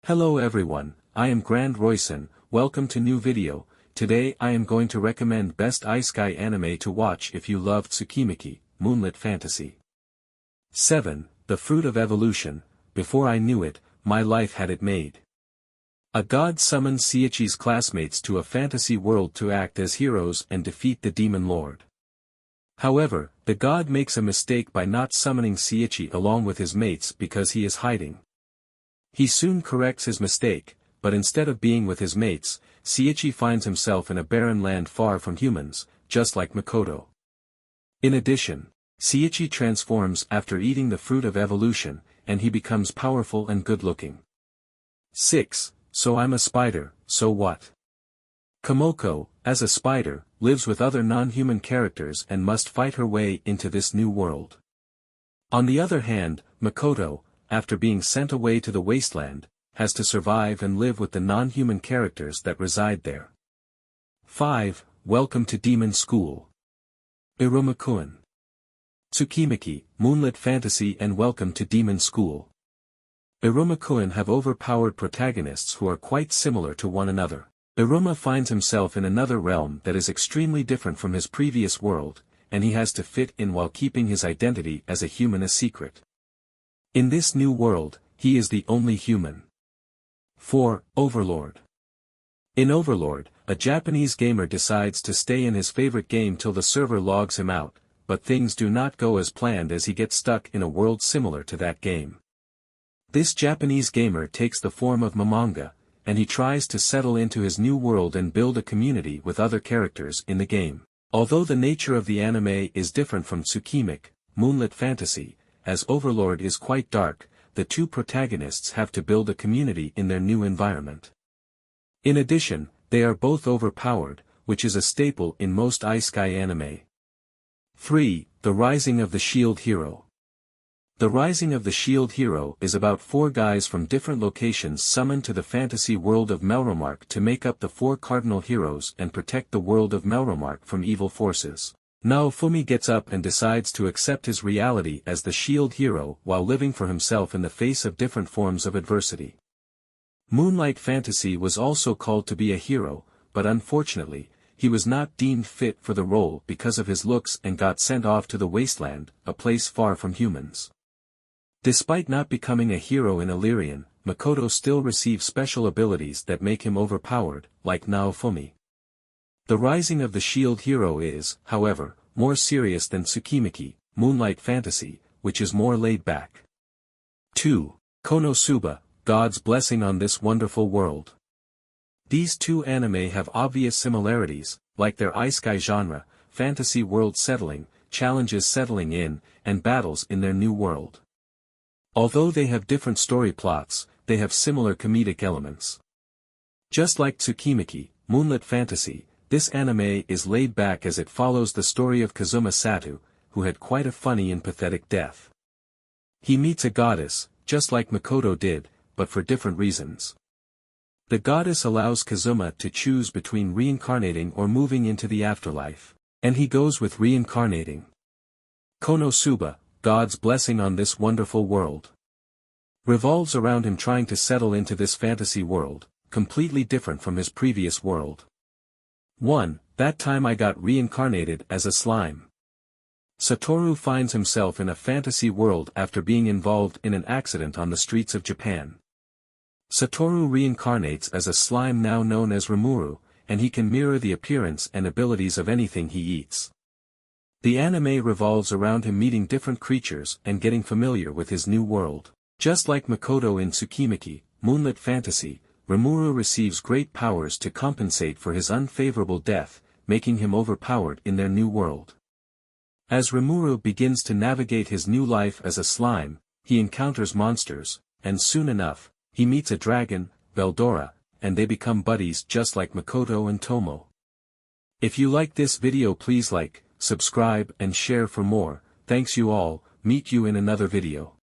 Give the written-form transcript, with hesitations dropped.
Hello everyone, I am Grand Royson, welcome to new video. Today I am going to recommend best Isekai anime to watch if you love Tsukimichi, Moonlit Fantasy. 7. The Fruit of Evolution. Before I knew it, my life had it made. A god summons Seiichi's classmates to a fantasy world to act as heroes and defeat the demon lord. However, the god makes a mistake by not summoning Seiichi along with his mates because he is hiding. He soon corrects his mistake, but instead of being with his mates, Seiichi finds himself in a barren land far from humans, just like Makoto. In addition, Seiichi transforms after eating the fruit of evolution, and he becomes powerful and good-looking. 6. So I'm a spider, so what? Kumoko, as a spider, lives with other non-human characters and must fight her way into this new world. On the other hand, Makoto, after being sent away to the wasteland, has to survive and live with the non-human characters that reside there. 5. Welcome to Demon School. Iruma-kun. Tsukimichi, Moonlit Fantasy and Welcome to Demon School. Iruma-kun have overpowered protagonists who are quite similar to one another. Iruma finds himself in another realm that is extremely different from his previous world, and he has to fit in while keeping his identity as a human a secret. In this new world, he is the only human. 4. Overlord. In Overlord, a Japanese gamer decides to stay in his favorite game till the server logs him out, but things do not go as planned as he gets stuck in a world similar to that game. This Japanese gamer takes the form of Momonga, and he tries to settle into his new world and build a community with other characters in the game. Although the nature of the anime is different from Tsukimichi, Moonlit Fantasy, as Overlord is quite dark, the two protagonists have to build a community in their new environment. In addition, they are both overpowered, which is a staple in most Isekai anime. 3. The Rising of the Shield Hero. The Rising of the Shield Hero is about 4 guys from different locations summoned to the fantasy world of Melromark to make up the 4 cardinal heroes and protect the world of Melromark from evil forces. Naofumi gets up and decides to accept his reality as the shield hero while living for himself in the face of different forms of adversity. Moonlight Fantasy was also called to be a hero, but unfortunately, he was not deemed fit for the role because of his looks and got sent off to the wasteland, a place far from humans. Despite not becoming a hero in Illyrian, Makoto still receives special abilities that make him overpowered, like Naofumi. The Rising of the Shield Hero is, however, more serious than Tsukimichi, Moonlight Fantasy, which is more laid back. 2. KonoSuba, God's Blessing on This Wonderful World. These two anime have obvious similarities, like their Isekai genre, fantasy world settling, challenges settling in, and battles in their new world. Although they have different story plots, they have similar comedic elements. Just like Tsukimichi, Moonlit Fantasy, this anime is laid back as it follows the story of Kazuma Satu, who had quite a funny and pathetic death. He meets a goddess, just like Makoto did, but for different reasons. The goddess allows Kazuma to choose between reincarnating or moving into the afterlife, and he goes with reincarnating. KonoSuba, God's Blessing on This Wonderful World, revolves around him trying to settle into this fantasy world, completely different from his previous world. 1. That time I got reincarnated as a slime. Satoru finds himself in a fantasy world after being involved in an accident on the streets of Japan. Satoru reincarnates as a slime now known as Rimuru, and he can mirror the appearance and abilities of anything he eats. The anime revolves around him meeting different creatures and getting familiar with his new world. Just like Makoto in Tsukimichi, Moonlit Fantasy, Rimuru receives great powers to compensate for his unfavorable death, making him overpowered in their new world. As Rimuru begins to navigate his new life as a slime, he encounters monsters, and soon enough, he meets a dragon, Veldora, and they become buddies just like Makoto and Tomo. If you like this video, please like, subscribe and share for more. Thanks you all, meet you in another video.